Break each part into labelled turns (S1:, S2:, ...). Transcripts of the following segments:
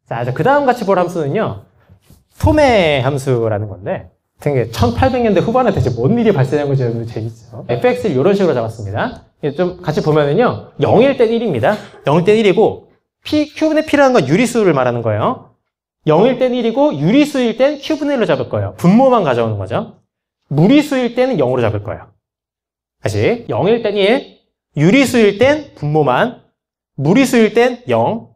S1: 자, 그 다음 같이 볼 함수는요. 토메 함수라는 건데 되게 1800년대 후반에 대체 뭔 일이 발생한 건지 너무 재밌죠. fx를 이런 식으로 잡았습니다. 좀 같이 보면은요. 0일 땐 1입니다. 0일 땐 1이고 q분의 p라는 건 유리수를 말하는 거예요. 0일 땐 1이고 유리수일 땐 q분의 1로 잡을 거예요. 분모만 가져오는 거죠. 무리수일 때는 0으로 잡을 거예요. 다시 0일 땐 1, 유리수일 땐 분모만, 무리수일 땐 0.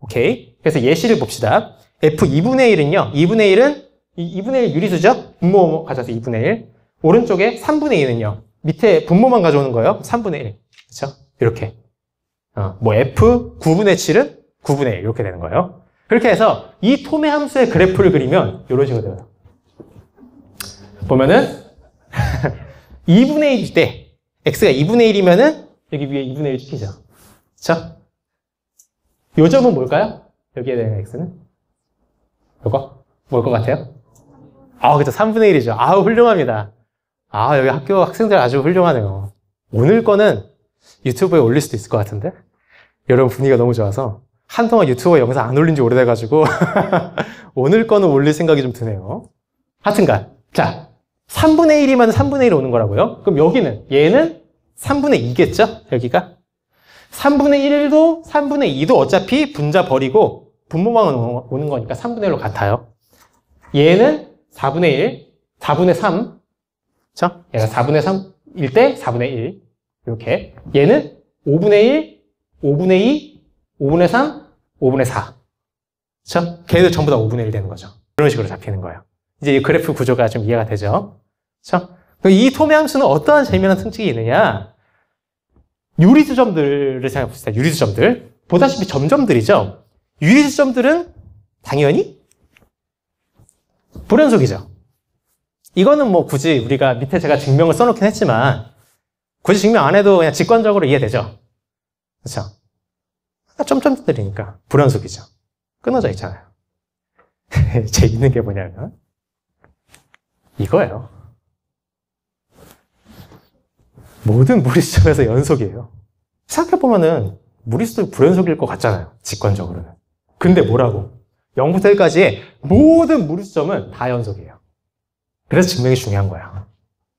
S1: 오케이. 그래서 예시를 봅시다. f 2분의 1은요. 2분의 1은 2분의 1 유리수죠? 분모 가져서 2분의 1. 오른쪽에 3분의 2는요. 밑에 분모만 가져오는 거예요. 3분의 1. 그렇죠? 이렇게. 뭐 f 9분의 7은 9분의 1 이렇게 되는 거예요. 그렇게 해서 이 토메 함수의 그래프를 그리면 이런 식으로 돼요. 보면은 2분의 1일 때 x가 2분의 1이면은 여기 위에 2분의 1 찍히죠. 그렇죠? 요 점은 뭘까요? 여기에 대한 x는? 요거? 뭘 것 같아요? 그렇죠. 3분의 1이죠. 훌륭합니다. 여기 학교 학생들 아주 훌륭하네요. 오늘 거는 유튜브에 올릴 수도 있을 것 같은데? 여러분 분위기가 너무 좋아서 한동안 유튜브에 영상 안 올린 지 오래돼가지고 오늘 거는 올릴 생각이 좀 드네요. 하여튼간 자 3분의 1이면 3분의 1 오는 거라고요? 그럼 여기는 얘는 3분의 2겠죠? 여기가 3분의 1도 3분의 2도 어차피 분자 버리고 분모만 오는 거니까 3분의 1로 같아요. 얘는 4분의 1, 4분의 3 그쵸? 얘가 4분의 3일 때 4분의 1 이렇게 얘는 5분의 1, 5분의 2, 5분의 3, 5분의 4 그쵸? 걔들 전부 다 5분의 1 되는 거죠. 이런 식으로 잡히는 거예요. 이제 이 그래프 구조가 좀 이해가 되죠? 그쵸? 이 토메 함수는 어떠한 재미난 특징이 있느냐? 유리수점들을 생각해 봅시다. 유리수점들. 보다시피 점점들이죠? 유리수점들은 당연히 불연속이죠. 이거는 뭐 굳이 우리가 밑에 제가 증명을 써놓긴 했지만 굳이 증명 안 해도 그냥 직관적으로 이해되죠? 그렇죠? 점점들이니까 불연속이죠. 끊어져 있잖아요. 재밌는 게 뭐냐면 이거예요. 모든 무리수점에서 연속이에요. 생각해보면은 무리수도 불연속일 것 같잖아요. 직관적으로는. 근데 뭐라고? 0부터 1까지의 모든 무리수점은 다 연속이에요. 그래서 증명이 중요한 거야.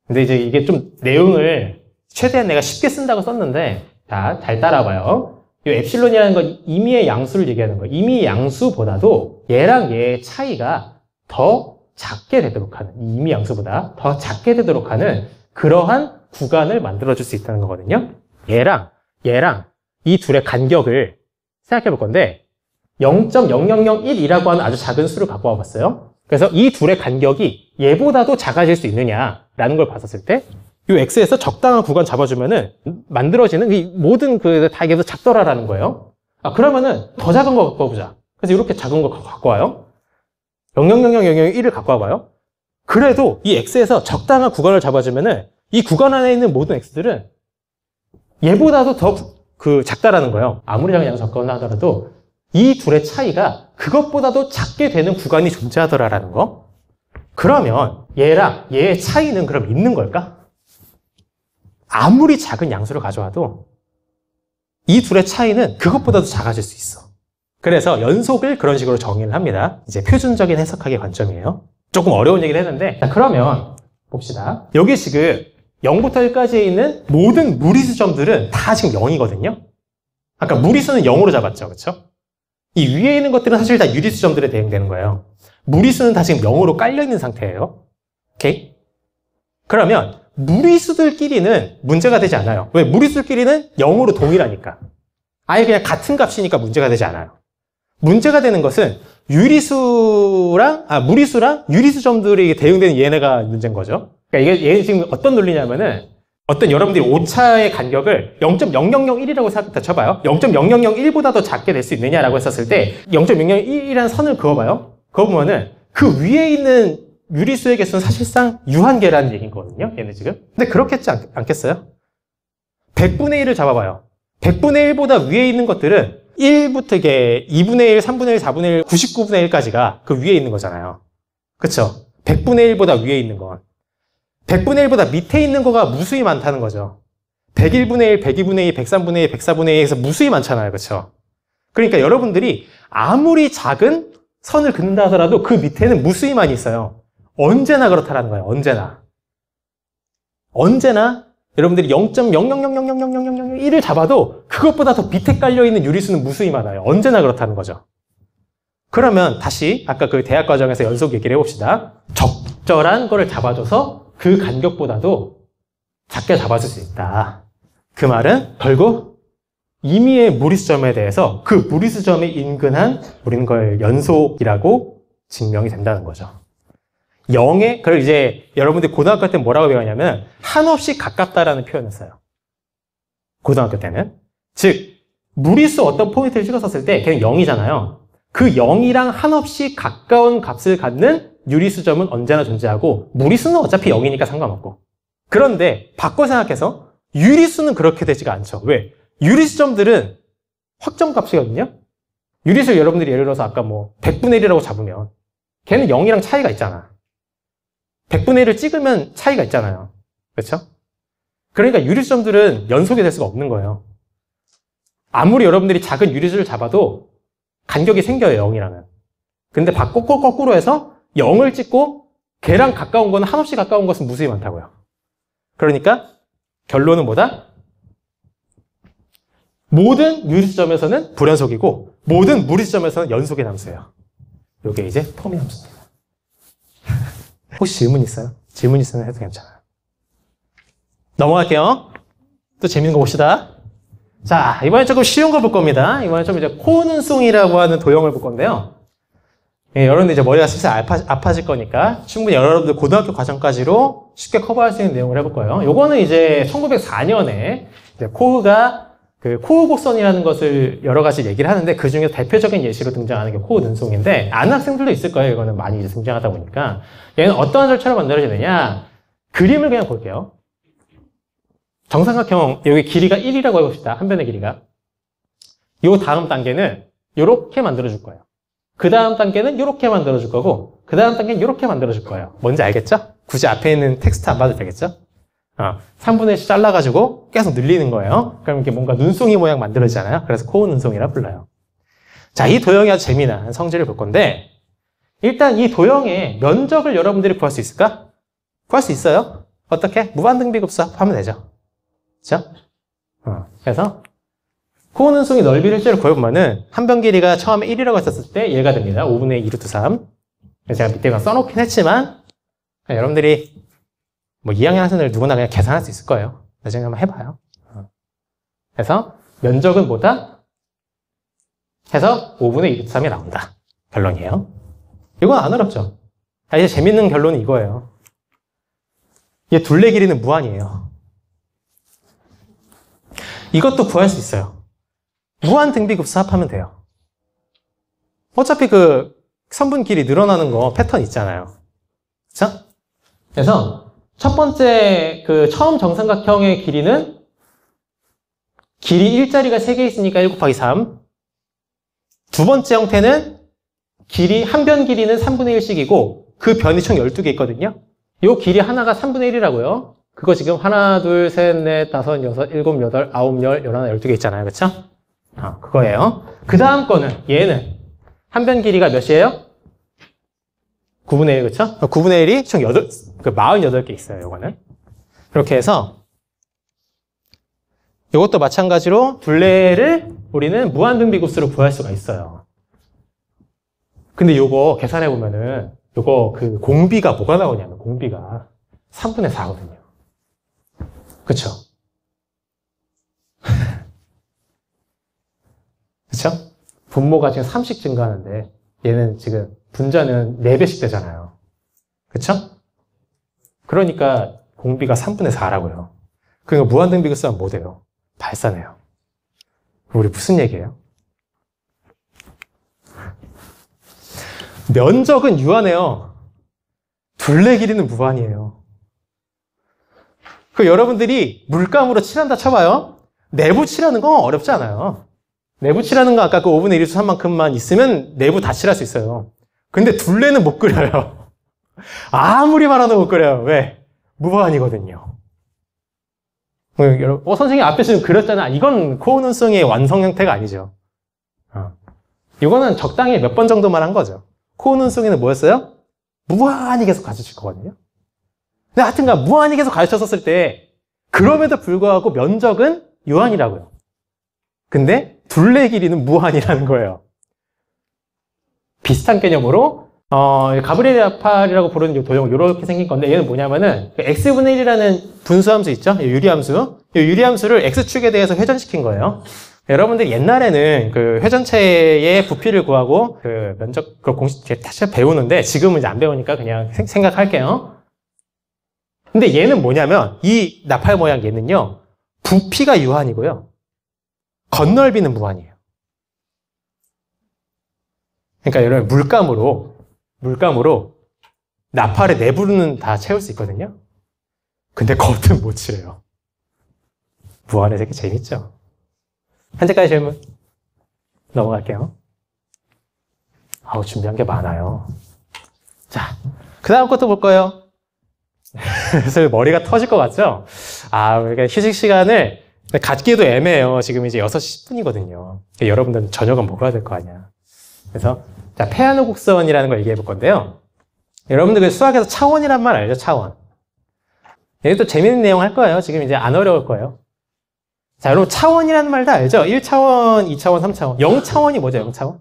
S1: 근데 이제 이게 좀 내용을 최대한 내가 쉽게 쓴다고 썼는데 자, 잘 따라봐요. 이 엡실론이라는 건 임의의 양수를 얘기하는 거예요. 임의의 양수보다도 얘랑 얘의 차이가 더 작게 되도록 하는, 이 임의 양수보다 더 작게 되도록 하는 그러한 구간을 만들어줄 수 있다는 거거든요. 얘랑 이 둘의 간격을 생각해 볼 건데 0.0001이라고 하는 아주 작은 수를 갖고 와봤어요. 그래서 이 둘의 간격이 얘보다도 작아질 수 있느냐라는 걸 봤었을 때 이 x에서 적당한 구간 잡아주면은 만들어지는 이 모든 다 이게 작더라라는 거예요. 그러면은 더 작은 거 갖고 와보자. 그래서 이렇게 작은 거 갖고 와요. 0.000001을 갖고 와봐요. 그래도 이 x에서 적당한 구간을 잡아주면은 이 구간 안에 있는 모든 x들은 얘보다도 더 작다라는 거예요. 아무리 작은 양수 갖고 온다 하더라도 이 둘의 차이가 그것보다도 작게 되는 구간이 존재하더라라는 거. 그러면 얘랑 얘의 차이는 그럼 있는 걸까? 아무리 작은 양수를 가져와도 이 둘의 차이는 그것보다도 작아질 수 있어. 그래서 연속을 그런 식으로 정의를 합니다. 이제 표준적인 해석학의 관점이에요. 조금 어려운 얘기를 했는데 자, 그러면 봅시다. 여기 지금 0부터 1까지에 있는 모든 무리수점들은 다 지금 0이거든요. 아까 무리수는 0으로 잡았죠. 그렇죠? 이 위에 있는 것들은 사실 다 유리수점들에 대응되는 거예요. 무리수는 다 지금 0으로 깔려있는 상태예요. 오케이? 그러면 무리수들끼리는 문제가 되지 않아요. 왜? 무리수들끼리는 0으로 동일하니까. 아예 그냥 같은 값이니까 문제가 되지 않아요. 문제가 되는 것은 무리수랑 유리수점들이 대응되는 얘네가 문제인 거죠. 그러니까 얘 지금 어떤 논리냐면은 여러분들이 오차의 간격을 0.0001이라고 생각했다 쳐봐요. 0.0001보다 더 작게 될 수 있느냐라고 했었을 때 0.001이라는 선을 그어봐요. 그어보면은 그 위에 있는 유리수의 개수는 사실상 유한계라는 얘기인 거거든요. 얘네 지금. 근데 그렇겠지 않겠어요? 100분의 1을 잡아봐요. 100분의 1보다 위에 있는 것들은 1부터 이게 2분의 1, 3분의 1, 4분의 1, 99분의 1까지가 그 위에 있는 거잖아요. 그쵸? 100분의 1보다 위에 있는 건. 100분의 1보다 밑에 있는 거가 무수히 많다는 거죠. 101분의 1, 102분의 2, 103분의 2, 104분의 2에서 무수히 많잖아요. 그쵸? 그러니까 여러분들이 아무리 작은 선을 긋는다 하더라도 그 밑에는 무수히만 있어요. 언제나 그렇다라는 거예요. 언제나 여러분들이 0.00000001을 잡아도 그것보다 더 밑에 깔려있는 유리수는 무수히 많아요. 언제나 그렇다는 거죠. 그러면 다시 아까 그 대학 과정에서 연속 얘기를 해봅시다. 적절한 거를 잡아줘서 그 간격보다도 작게 잡아줄 수 있다. 그 말은 결국 임의의 무리수점에 대해서 그 무리수점에 인근한 우리는 그걸 연속이라고 증명이 된다는 거죠. 0에, 그걸 이제 여러분들이 고등학교 때 뭐라고 배웠냐면 한없이 가깝다라는 표현을 써요. 고등학교 때는. 즉, 무리수 어떤 포인트를 찍었었을 때 걔는 0이잖아요. 그 0이랑 한없이 가까운 값을 갖는 유리수점은 언제나 존재하고 무리수는 어차피 0이니까 상관없고. 그런데 바꿔 생각해서 유리수는 그렇게 되지가 않죠. 왜? 유리수점들은 확정값이거든요. 유리수 여러분들이 예를 들어서 아까 뭐 100분의 1이라고 잡으면 걔는 0이랑 차이가 있잖아. 100분의 1을 찍으면 차이가 있잖아요. 그렇죠? 그러니까 유리수점들은 연속이 될 수가 없는 거예요. 아무리 여러분들이 작은 유리수를 잡아도 간격이 생겨요, 0이랑은. 근데 거꾸로 해서 0을 찍고 걔랑 가까운 거는 한없이 가까운 것은 무수히 많다고요. 그러니까 결론은 뭐다? 모든 유리수점에서는 불연속이고 모든 무리수점에서는 연속의 함수예요. 이게 이제 폼의 함수입니다. 혹시 질문 있어요? 질문 있으면 해도 괜찮아요. 넘어갈게요. 또 재밌는 거 봅시다. 자, 이번엔 조금 쉬운 거 볼 겁니다. 이번엔 좀 이제 코눈송이라고 하는 도형을 볼 건데요. 예, 여러분들 이제 머리가 슬슬 아파질 거니까 충분히 여러분들 고등학교 과정까지로 쉽게 커버할 수 있는 내용을 해볼 거예요. 요거는 이제 1904년에 코흐가 그 코흐 곡선이라는 것을 여러 가지 얘기를 하는데 그 중에 대표적인 예시로 등장하는 게 코흐 눈송인데 아는 학생들도 있을 거예요. 이거는 많이 이제 등장하다 보니까 얘는 어떠한 절차로 만들어지느냐 그림을 그냥 볼게요. 정삼각형 여기 길이가 1이라고 해봅시다. 한 변의 길이가 요 다음 단계는 요렇게 만들어줄 거예요. 그 다음 단계는 요렇게 만들어줄 거고 그 다음 단계는 요렇게 만들어줄 거예요. 뭔지 알겠죠? 굳이 앞에 있는 텍스트 안 봐도 되겠죠? 3분의 1씩 잘라가지고 계속 늘리는 거예요. 그럼 이렇게 뭔가 눈송이 모양 만들어지잖아요. 그래서 코흐 눈송이라 불러요. 자, 이 도형이 아주 재미난 성질을 볼 건데 일단 이 도형의 면적을 여러분들이 구할 수 있을까? 구할 수 있어요. 어떻게? 무한등비급수 하면 되죠. 그렇죠? 그래서 코흐 눈송이 넓이를 실제로 구해보면은 한 변 길이가 처음에 1이라고 했었을 때 얘가 됩니다. 5분의 2루트 3. 제가 밑에 써놓긴 했지만 여러분들이 뭐 2학년 학생들 누구나 그냥 계산할 수 있을 거예요. 나중에 한번 해봐요. 그래서 면적은 뭐다? 해서 5분의 2루트 3이 나온다. 결론이에요. 이건 안 어렵죠? 이제 재밌는 결론은 이거예요. 얘 둘레 길이는 무한이에요. 이것도 구할 수 있어요. 무한 등비급수 합하면 돼요. 어차피 그 선분 길이 늘어나는 거 패턴 있잖아요. 그쵸? 그래서 첫 번째 그 처음 정삼각형의 길이는 길이 1자리가 3개 있으니까 1 곱하기 3. 두 번째 형태는 길이 한 변 길이는 3분의 1씩이고 그 변이 총 12개 있거든요. 요 길이 하나가 3분의 1이라고요. 그거 지금 하나, 둘, 셋, 넷, 다섯, 여섯, 일곱, 여덟, 아홉, 열, 열하나, 12개 있잖아요. 그쵸? 그거예요. 그 다음 거는 얘는 한 변 길이가 몇이에요? 9분의 1, 그쵸? 9분의 1이 총 48개 있어요, 요거는. 그렇게 해서 이것도 마찬가지로 둘레를 우리는 무한등비급수로 구할 수가 있어요. 근데 요거 계산해보면은 요거 그 공비가 뭐가 나오냐면 공비가 3분의 4거든요. 그쵸? 그쵸? 분모가 지금 3씩 증가하는데 얘는 지금 분자는 4배씩 되잖아요. 그쵸? 그러니까 공비가 3분의 4라고요. 그러니까 무한등비급수 하면 뭐 돼요? 발산해요. 우리 무슨 얘기예요? 면적은 유한해요. 둘레 길이는 무한이에요. 그 여러분들이 물감으로 칠한다 쳐봐요. 내부 칠하는 건 어렵지 않아요. 내부 칠하는 거 아까 그 5분의 1수 3만큼만 있으면 내부 다 칠할 수 있어요. 근데 둘레는 못 그려요. 아무리 말아도 못 그려요. 왜? 무한이거든요. 선생님 앞에 지금 그렸잖아. 이건 코어 눈송이의 완성 형태가 아니죠. 이거는 적당히 몇 번 정도만 한 거죠. 코운운송이는 뭐였어요? 무한히 계속 가르칠 거거든요. 근데 하여튼간 무한히 계속 가르쳤었을 때 그럼에도 불구하고 면적은 유한이라고요. 근데 둘레 길이는 무한이라는 거예요. 비슷한 개념으로 가브리엘 아팔이라고 부르는 이 도형 이렇게 생긴 건데 얘는 뭐냐면은 x분의 1이라는 분수함수 있죠? 유리함수. 이 유리함수를 x축에 대해서 회전시킨 거예요. 여러분들이 옛날에는 그 회전체의 부피를 구하고 그 면적 그 공식 다시 배우는데 지금은 이제 안 배우니까 그냥 생각할게요. 근데 얘는 뭐냐면 이 나팔 모양 얘는요 부피가 유한이고요 건널비는 무한이에요. 그러니까 여러분 물감으로 나팔의 내부는 다 채울 수 있거든요. 근데 겉은 못 칠해요. 무한의 세계 재밌죠? 현재까지 질문 넘어갈게요. 아우 준비한 게 많아요. 자, 그 다음 것도 볼 거예요. 그래서 머리가 터질 것 같죠? 그러니까 휴식 시간을 갖기도 애매해요. 지금 이제 6시 10분이거든요. 여러분들은 저녁은 먹어야 될 거 아니야. 그래서 자, 페아노 곡선이라는 걸 얘기해 볼 건데요. 여러분들 그 수학에서 차원이란 말 알죠? 차원. 여기 또 재밌는 내용 할 거예요. 지금 이제 안 어려울 거예요. 자, 여러분 차원이라는 말 다 알죠? 1차원, 2차원, 3차원. 0차원이 뭐죠? 0차원?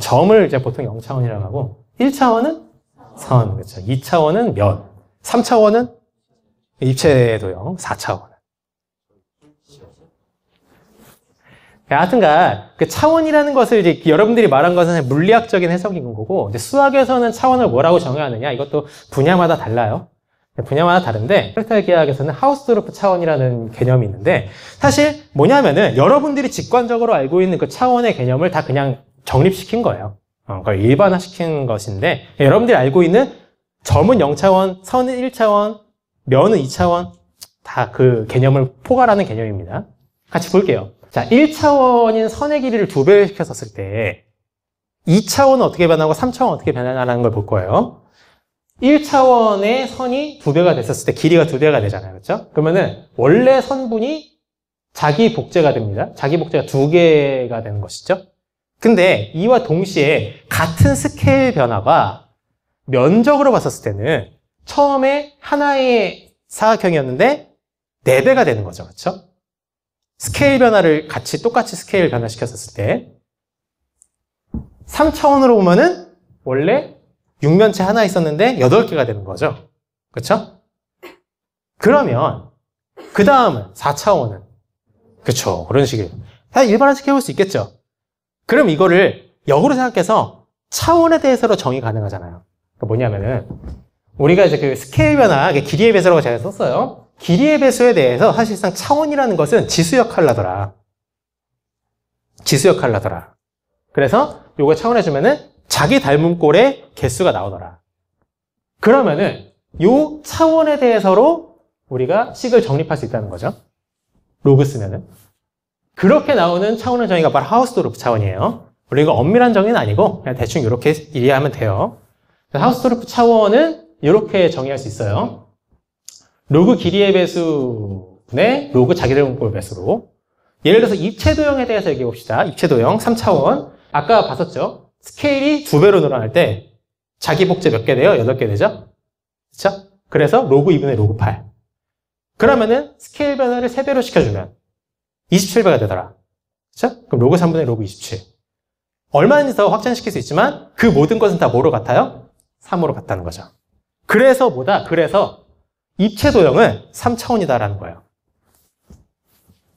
S1: 점을 이제 보통 0차원이라고 하고 1차원은 선, 그렇죠. 2차원은 면, 3차원은 입체도형, 4차원은. 하여튼간 그 차원이라는 것을 이제 여러분들이 말한 것은 물리학적인 해석인 거고 이제 수학에서는 차원을 뭐라고 정의하느냐 이것도 분야마다 달라요. 분야마다 다른데 프랙탈 기하학에서는 하우스도르프 차원이라는 개념이 있는데 사실 뭐냐면은 여러분들이 직관적으로 알고 있는 그 차원의 개념을 다 그냥 정립시킨 거예요. 그걸 일반화시킨 것인데 여러분들이 알고 있는 점은 0차원, 선은 1차원, 면은 2차원 다 그 개념을 포괄하는 개념입니다. 같이 볼게요. 자, 1차원인 선의 길이를 2배 시켰었을 때 2차원은 어떻게 변하고 3차원은 어떻게 변하냐는 걸 볼 거예요. 1차원의 선이 2배가 됐었을 때 길이가 2배가 되잖아요. 그렇죠? 그러면은 원래 선분이 자기 복제가 됩니다. 자기 복제가 2개가 되는 것이죠. 근데 이와 동시에 같은 스케일 변화가 면적으로 봤었을 때는 처음에 하나의 사각형이었는데 4배가 되는 거죠. 그렇죠? 스케일 변화를 똑같이 스케일 변화시켰었을 때 3차원으로 보면은 원래 육면체 하나 있었는데 8개가 되는 거죠. 그렇죠? 그러면 그 다음은 4차원은 그렇죠. 그런 식이에요. 다 일반화시켜 볼 수 있겠죠. 그럼 이거를 역으로 생각해서 차원에 대해서로 정의 가능하잖아요. 그러니까 뭐냐면은 우리가 이제 그 스케일 변화, 길이의 배수라고 제가 썼어요. 길이의 배수에 대해서 사실상 차원이라는 것은 지수 역할을 하더라. 지수 역할을 하더라. 그래서 요거 차원해주면은 자기 닮은 꼴의 개수가 나오더라. 그러면은 요 차원에 대해서로 우리가 식을 정립할 수 있다는 거죠. 로그 쓰면은. 그렇게 나오는 차원의 정의가 바로 하우스도르프 차원이에요. 물론 이거 엄밀한 정의는 아니고 그냥 대충 이렇게 이해하면 돼요. 하우스도르프 차원은 이렇게 정의할 수 있어요. 로그 길이의 배수분의 로그 자기 닮은 꼴 배수로. 예를 들어서 입체도형에 대해서 얘기해 봅시다. 입체도형 3차원. 아까 봤었죠? 스케일이 2배로 늘어날 때 자기 복제 몇 개 돼요? 8개 되죠? 그렇죠? 그래서 로그 2분의 로그 8. 그러면은 스케일 변화를 3배로 시켜주면 27배가 되더라. 그렇죠? 그럼 로그 3분의 로그 27. 얼마든지 더 확장시킬 수 있지만 그 모든 것은 다 뭐로 같아요? 3으로 같다는 거죠. 그래서 뭐다? 그래서 입체도형은 3차원이다라는 거예요.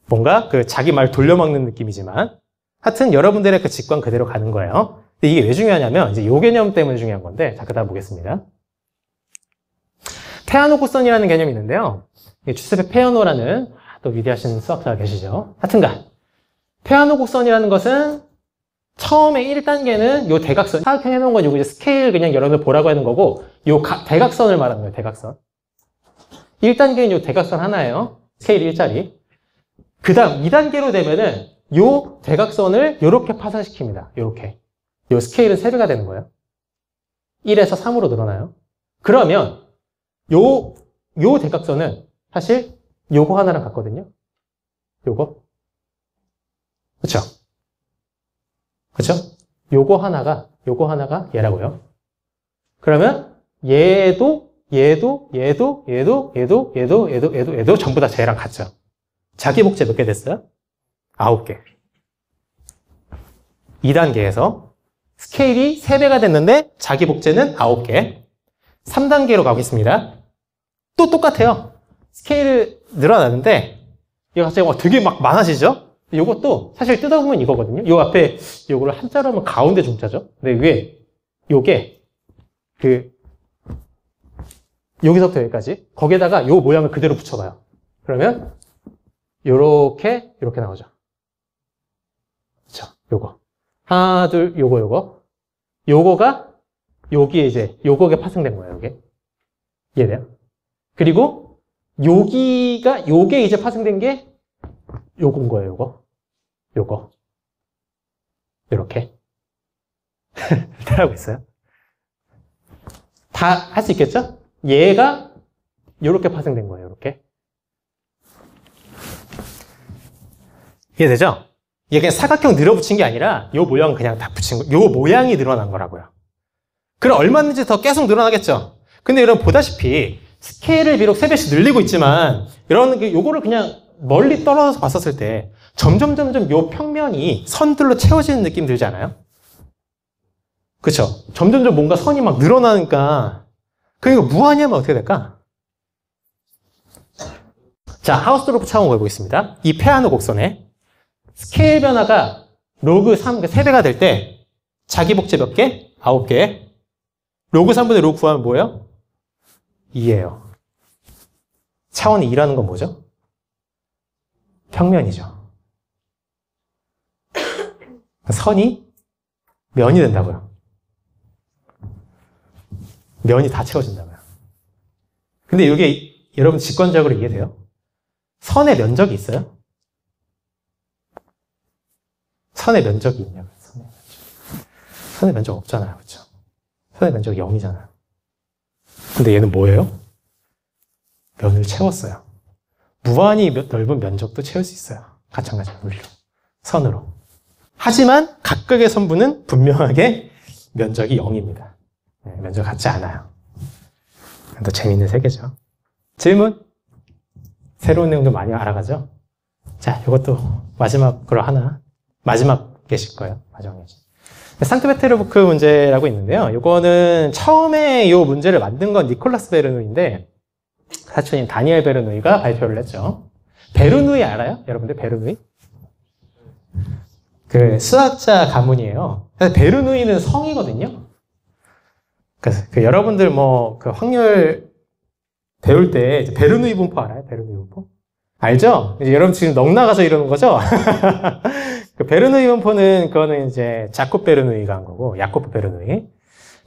S1: 뭔가 그 자기 말 돌려막는 느낌이지만 하여튼 여러분들의 그 직관 그대로 가는 거예요. 근데 이게 왜 중요하냐면 이제 요 개념 때문에 중요한 건데 자, 그 다음 보겠습니다. 페아노 곡선이라는 개념이 있는데요. 주세페 페아노라는 또 위대하신 수학자가 계시죠. 하여튼간 페아노 곡선이라는 것은 처음에 1단계는 요 대각선, 사각형 해놓은 건 요거 이제 스케일 그냥 여러분들 보라고 하는 거고 요 대각선을 말하는 거예요. 대각선. 1단계는 요 대각선 하나예요. 스케일 1짜리. 그 다음 2단계로 되면은 요 대각선을 요렇게 파산시킵니다. 요렇게. 요 스케일은 3배가 되는 거예요. 1에서 3으로 늘어나요. 그러면 요 대각선은 사실 요거 하나랑 같거든요. 요거. 그쵸? 그쵸? 요거 하나가 얘라고요. 그러면 얘도 전부 다 쟤랑 같죠. 자기 복제 몇 개 됐어요? 9개. 2단계에서 스케일이 3배가 됐는데 자기 복제는 9개. 3단계로 가겠습니다. 또 똑같아요. 스케일이 늘어나는데 이거 갑자기 되게 막 많아지죠? 이것도 사실 뜯어보면 이거거든요. 요 앞에 요거를 한자로 하면 가운데 중자죠. 근데 위에 요게 여기서부터 여기까지 거기에다가 요 모양을 그대로 붙여봐요. 그러면 요렇게 나오죠. 그쵸? 요거 하나 둘 요거가 여기에 이제 요거에 파생된 거예요. 요게 이해돼요? 그리고 요게 이제 파생된 게 요건 거예요. 요거 요렇게 따라하고 있어요. 다 할 수 있겠죠? 얘가 요렇게 파생된 거예요. 요렇게 이해되죠? 이게 그냥 사각형 늘어붙인 게 아니라 요 모양은 그냥 다 붙인 거, 요 모양이 늘어난 거라고요. 그럼 얼마든지 더 계속 늘어나겠죠? 근데 여러분 보다시피 스케일을 비록 3배씩 늘리고 있지만 요거를 그냥 멀리 떨어져서 봤었을 때 점점 요 평면이 선들로 채워지는 느낌 들지 않아요? 그쵸? 점점 뭔가 선이 막 늘어나니까 그러니까 무한이하면 어떻게 될까? 자, 하우스로프 차원 해보겠습니다. 이 페아노 곡선에 스케일 변화가 로그 3, 3배가 될 때 자기 복제 몇 개? 9개. 로그 3분의 로그 9하면 뭐예요? 2예요. 차원이 2라는 건 뭐죠? 평면이죠. 선이 면이 된다고요. 면이 다 채워진다고요. 근데 이게 여러분 직관적으로 이해돼요? 선의 면적이 있어요? 선의 면적이 있냐고요. 선의 면적 없잖아요. 그렇죠? 선의 면적이 0이잖아요. 근데 얘는 뭐예요? 면을 채웠어요. 무한히 넓은 면적도 채울 수 있어요. 마찬가지로 물로. 선으로. 하지만 각각의 선분은 분명하게 면적이 0입니다. 네, 면적 같지 않아요. 더 재미있는 세계죠. 질문? 새로운 내용도 많이 알아가죠? 자, 이것도 마지막으로 마지막 계실 거예요. 마지막 계실. 상트페테르부르크 문제라고 있는데요. 이거는 처음에 이 문제를 만든 건 니콜라스 베르누이인데 사촌인 다니엘 베르누이가 발표를 했죠. 베르누이 알아요? 여러분들 베르누이? 그 수학자 가문이에요. 베르누이는 성이거든요. 그래서 여러분들 그 확률 배울 때 베르누이 분포 알아요? 베르누이 분포? 알죠? 이제 여러분 지금 넋 나가서 이러는 거죠? 그 베르누이 분포는 그거는 이제 자콥 베르누이가 한 거고, 야코프 베르누이.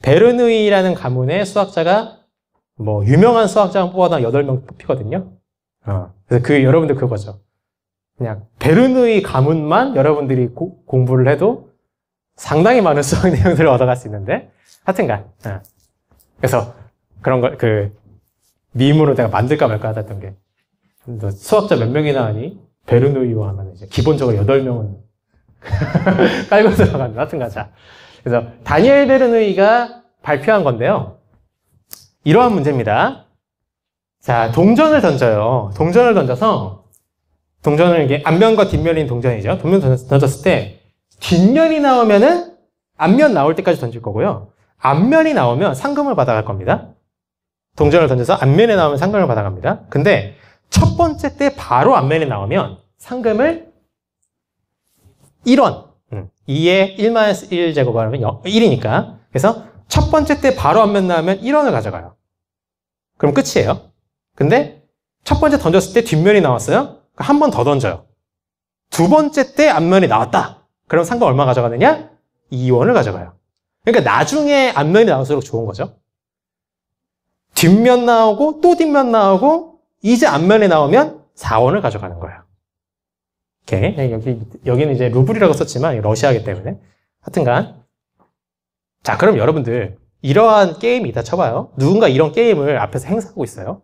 S1: 베르누이라는 가문의 수학자가 유명한 수학자 뽑아다 8명 뽑히거든요. 그래서 여러분들 그거죠. 그냥 베르누이 가문만 여러분들이 공부를 해도 상당히 많은 수학 내용들을 얻어갈 수 있는데, 하여튼간. 그래서 그런 밈으로 내가 만들까 말까 하던 게, 너 수학자 몇 명이나 하니? 베르누이와 하면 이제 기본적으로 8명은 깔고 들어간다. 하여튼간 자. 그래서 다니엘 베르누이가 발표한 건데요. 이러한 문제입니다. 자, 동전을 던져요. 동전을 던져서, 동전을 이게 앞면과 뒷면인 동전이죠. 동전 던졌을 때, 뒷면이 나오면은 앞면 나올 때까지 던질 거고요. 앞면이 나오면 상금을 받아갈 겁니다. 동전을 던져서 앞면에 나오면 상금을 받아갑니다. 근데 첫 번째 때 바로 앞면에 나오면 상금을 1원, 2에 1-1제곱하면 1이니까. 그래서 첫 번째 때 바로 앞면 나오면 1원을 가져가요. 그럼 끝이에요. 근데 첫 번째 던졌을 때 뒷면이 나왔어요. 한 번 더 던져요. 두 번째 때 앞면이 나왔다. 그럼 상금 얼마 가져가느냐? 2원을 가져가요. 그러니까 나중에 앞면이 나올수록 좋은 거죠. 뒷면 나오고 또 뒷면 나오고 이제 앞면에 나오면 4원을 가져가는 거예요. 오케이. 여기는 이제 루블이라고 썼지만 러시아이기 때문에 하여튼간 자, 그럼 여러분들 이러한 게임이 있다 쳐봐요. 누군가 이런 게임을 앞에서 행사하고 있어요.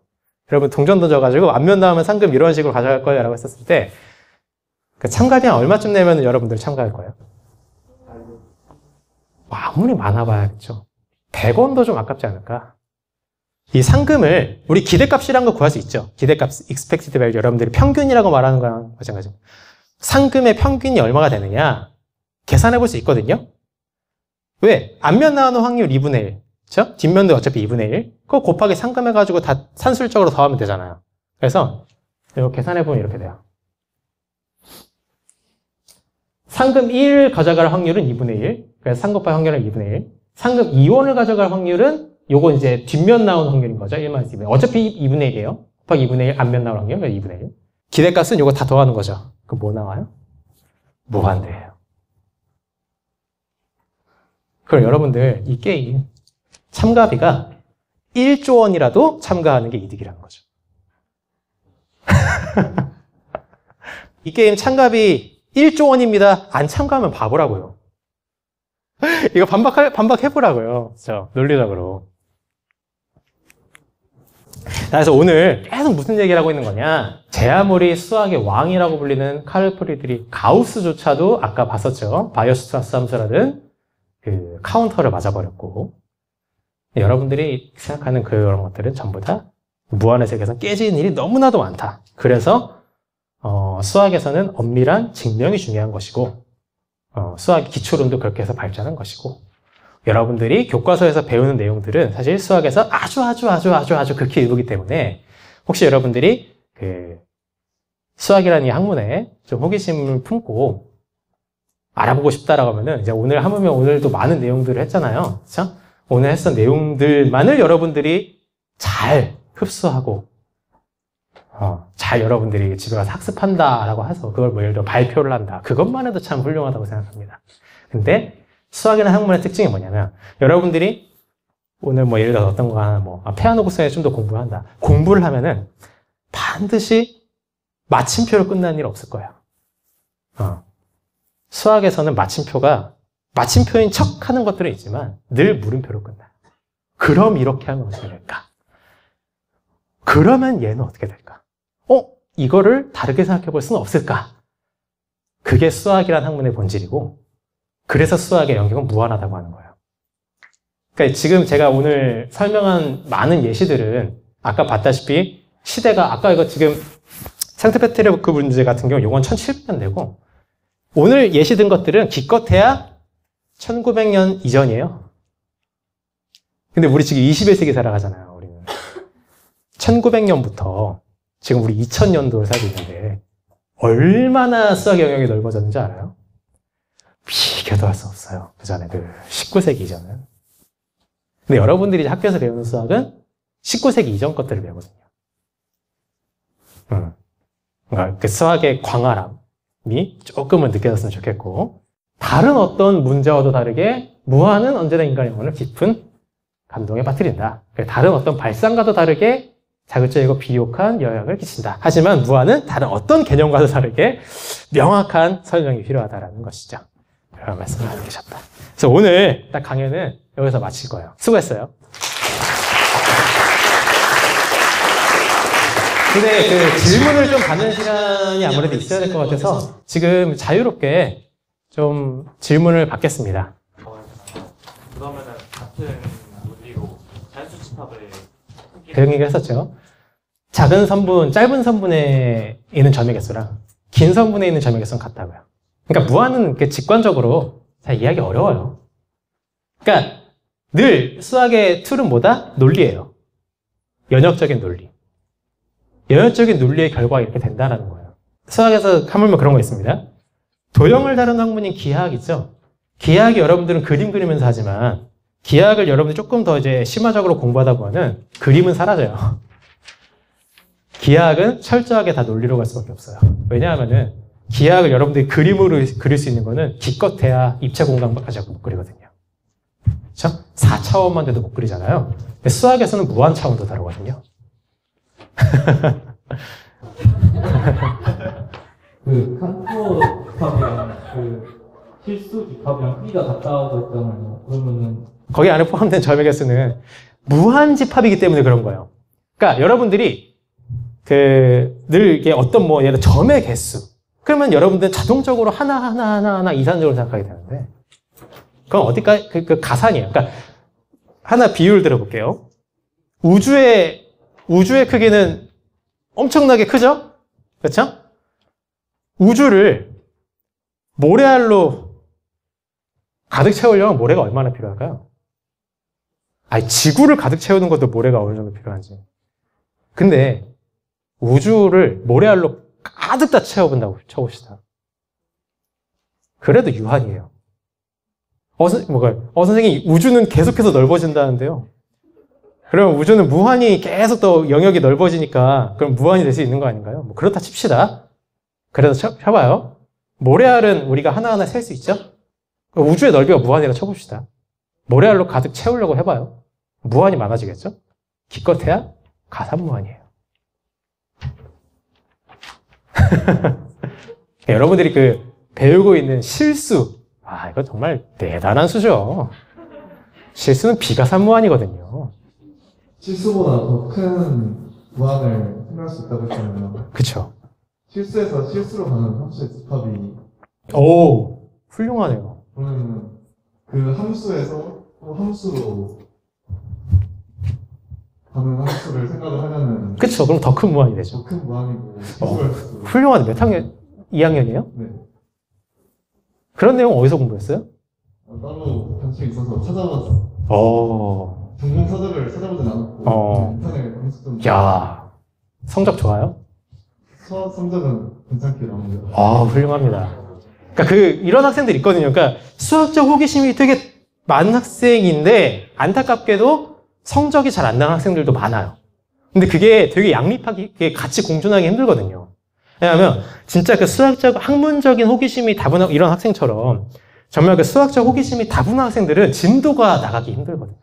S1: 여러분 동전 던져가지고 앞면 나오면 상금 이런 식으로 가져갈 거예요 라고 했었을 때 참가비 한 얼마쯤 내면 여러분들 참가할 거예요? 아무리 많아봐야겠죠. 100원도 좀 아깝지 않을까? 이 상금을 우리 기대값이란 거 구할 수 있죠. 기대값, expected value. 여러분들이 평균이라고 말하는 거랑 마찬가지입니다. 상금의 평균이 얼마가 되느냐 계산해 볼 수 있거든요. 왜? 앞면 나오는 확률 2분의 1. 그렇죠? 뒷면도 어차피 2분의 1. 그거 곱하기 상금해가지고 다 산술적으로 더하면 되잖아요. 그래서 이거 계산해 보면 이렇게 돼요. 상금 1 가져갈 확률은 2분의 1. 그래서 상금 곱하기 확률은 2분의 1. 상금 2원을 가져갈 확률은 요거 이제 뒷면 나오는 확률인 거죠. 1-2분의 1. 어차피 2분의 1이에요. 곱하기 2분의 1 앞면 나올 확률 2분의 1. 기대값은 요거 다 더하는 거죠. 그럼 뭐 나와요? 무한대예요. 그럼 여러분들 이 게임 참가비가 1조 원이라도 참가하는 게 이득이라는 거죠. 이 게임 참가비 1조 원입니다. 안 참가하면 바보라고요. 이거 반박해보라고요. 그렇죠? 논리적으로. 그래서 오늘 계속 무슨 얘기를 하고 있는 거냐. 제 아무리 수학의 왕이라고 불리는 카를 프리드리히 가우스조차도 아까 봤었죠. 바이어스트라스 함수라는 그 카운터를 맞아버렸고, 여러분들이 생각하는 그런 것들은 전부 다 무한의 세계에서 깨지는 일이 너무나도 많다. 그래서 수학에서는 엄밀한 증명이 중요한 것이고, 수학 기초론도 그렇게 해서 발전한 것이고, 여러분들이 교과서에서 배우는 내용들은 사실 수학에서 아주 극히 일부기 때문에 혹시 여러분들이 그 수학이라는 이 학문에 좀 호기심을 품고 알아보고 싶다라고 하면은 이제 오늘 하물며 오늘도 많은 내용들을 했잖아요. 그렇죠? 오늘 했던 내용들만을 여러분들이 잘 흡수하고 잘 여러분들이 집에 가서 학습한다라고 해서 그걸 뭐 예를 들어 발표를 한다. 그것만 해도 참 훌륭하다고 생각합니다. 근데 수학이라는 학문의 특징이 뭐냐면 여러분들이 오늘 뭐 예를 들어 어떤 거 하나 피아노 곡선에 좀 더 공부를 한다. 공부를 하면은 반드시 마침표로 끝나는 일 없을 거예요. 수학에서는 마침표인 척 하는 것들은 있지만 늘 물음표로 끝나요. 그럼 이렇게 하면 어떻게 될까? 그러면 얘는 어떻게 될까? 이거를 다르게 생각해 볼 수는 없을까? 그게 수학이라는 학문의 본질이고, 그래서 수학의 영역은 무한하다고 하는 거예요. 그러니까 지금 제가 오늘 설명한 많은 예시들은 아까 봤다시피 시대가 아까 이거 지금 상트페테르부르크 문제 같은 경우 요건 1700년대고 오늘 예시 든 것들은 기껏해야 1900년 이전이에요. 근데 우리 지금 21세기 살아가잖아요. 우리는 1900년부터 지금 우리 2000년도를 살고 있는데 얼마나 수학 영역이 넓어졌는지 알아요? 비교도 할 수 없어요. 그 전에 19세기 이전은. 근데 여러분들이 학교에서 배우는 수학은 19세기 이전 것들을 배우거든요. 그러니까 그 수학의 광활함이 조금은 느껴졌으면 좋겠고, 다른 어떤 문제와도 다르게 무한은 언제나 인간의 영혼을 깊은 감동에 빠뜨린다. 다른 어떤 발상과도 다르게 자극적이고 비옥한 영향을 끼친다. 하지만 무한은 다른 어떤 개념과도 다르게 명확한 설명이 필요하다는 것이죠. 그런 말씀을 남기셨다. 그래서 오늘 딱 강연은 여기서 마칠 거예요. 수고했어요. 근데 그 질문을 좀 받는 시간이 아무래도 있어야 될 것 같아서 지금 자유롭게 좀 질문을 받겠습니다.
S2: 그러면은 같은 논리로 자연수 집합을
S1: 그런 얘기 했었죠. 작은 선분, 짧은 선분에 있는 점의 개수랑 긴 선분에 있는 점의 개수는 같다고요. 그러니까 무한은 직관적으로 잘 이해하기 어려워요. 그러니까 늘 수학의 툴은 뭐다? 논리예요. 연역적인 논리. 연역적인 논리의 결과가 이렇게 된다는 거예요. 수학에서 하물며 그런 거 있습니다. 도형을 다루는 학문인 기하학 있죠? 기하학이 여러분들은 그림 그리면서 하지만 기하학을 여러분들이 조금 더 이제 심화적으로 공부하다 보면은 그림은 사라져요. 기하학은 철저하게 다 논리로 갈 수밖에 없어요. 왜냐하면은 기하학을 여러분들이 그림으로 그릴 수 있는 거는 기껏해야 입체 공간까지 못 그리거든요. 그렇죠? 4차원만 돼도 못 그리잖아요. 근데 수학에서는 무한 차원도 다루거든요.
S3: 그 칸토 집합이랑 그 실수 집합이랑 크기가 같다고 했잖아요. 그러면은
S1: 거기 안에 포함된 점의 개수는 무한 집합이기 때문에 그런 거예요. 그러니까 여러분들이 늘 이게 어떤 예를 들어 점의 개수. 그러면 여러분들은 자동적으로 하나 이산적으로 생각하게 되는데 그건 어디까지, 그 가산이에요. 그러니까, 하나 비유를 들어볼게요. 우주의 크기는 엄청나게 크죠? 그렇죠? 우주를 모래알로 가득 채우려면 모래가 얼마나 필요할까요? 아니, 지구를 가득 채우는 것도 모래가 어느 정도 필요한지. 근데 우주를 모래알로 가득 다 채워본다고 쳐봅시다. 그래도 유한이에요. 선생님, 우주는 계속해서 넓어진다는데요. 그러면 우주는 무한히 계속 더 영역이 넓어지니까 그럼 무한이 될 수 있는 거 아닌가요? 뭐 그렇다 칩시다. 그래서 쳐봐요. 모래알은 우리가 하나하나 셀 수 있죠? 우주의 넓이가 무한이라 쳐봅시다. 모래알로 가득 채우려고 해봐요. 무한이 많아지겠죠? 기껏해야 가산무한이에요. 여러분들이 배우고 있는 실수, 이거 정말 대단한 수죠. 실수는 비가산무한이거든요.
S4: 실수보다 더 큰 무한을 생각할 수 있다고 했잖아요.
S1: 그쵸.
S4: 실수에서 실수로 가는 함수의 집합이
S1: 오, 훌륭하네요.
S4: 그러면 그 함수에서 또 함수로 가는 함수를 생각을 하면은
S1: 그쵸. 그럼 더 큰 무한이 되죠.
S4: 더 큰 무한이고 실수할 수.
S1: 훌륭하네. 몇 학년? 2학년이에요?
S4: 네.
S1: 그런 내용 어디서 공부했어요?
S4: 따로 관심이 있어서 찾아봤어요. 전공 서적을 찾아보진 않았고 인터넷 검색 좀.
S1: 야, 성적 좋아요?
S4: 수학 성적은 괜찮게 나옵니다.
S1: 훌륭합니다. 그러니까 이런 학생들 있거든요. 그러니까 수학적 호기심이 되게 많은 학생인데 안타깝게도 성적이 잘 안 나는 학생들도 많아요. 근데 그게 되게 양립하게 같이 공존하기 힘들거든요. 왜냐하면 진짜 수학적 학문적인 호기심이 다분한 이런 학생처럼 정말 수학적 호기심이 다분한 학생들은 진도가 나가기 힘들거든요.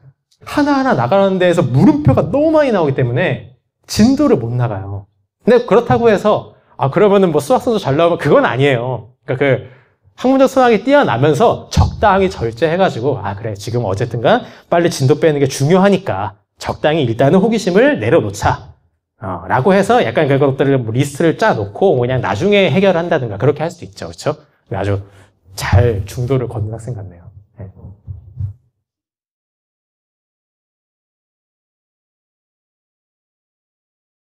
S1: 하나하나 나가는 데에서 물음표가 너무 많이 나오기 때문에 진도를 못 나가요. 근데 그렇다고 해서 그러면은 뭐 수학 성적 잘 나오면 그건 아니에요. 그러니까 학문적 수학이 뛰어나면서 적당히 절제해가지고 그래 지금 어쨌든간 빨리 진도 빼는 게 중요하니까 적당히 일단은 호기심을 내려놓자 라고 해서 약간 그것들을 뭐 리스트를 짜놓고 그냥 나중에 해결한다든가 그렇게 할 수도 있죠. 그렇죠? 아주 잘 중도를 걷는 학생 같네요. 네.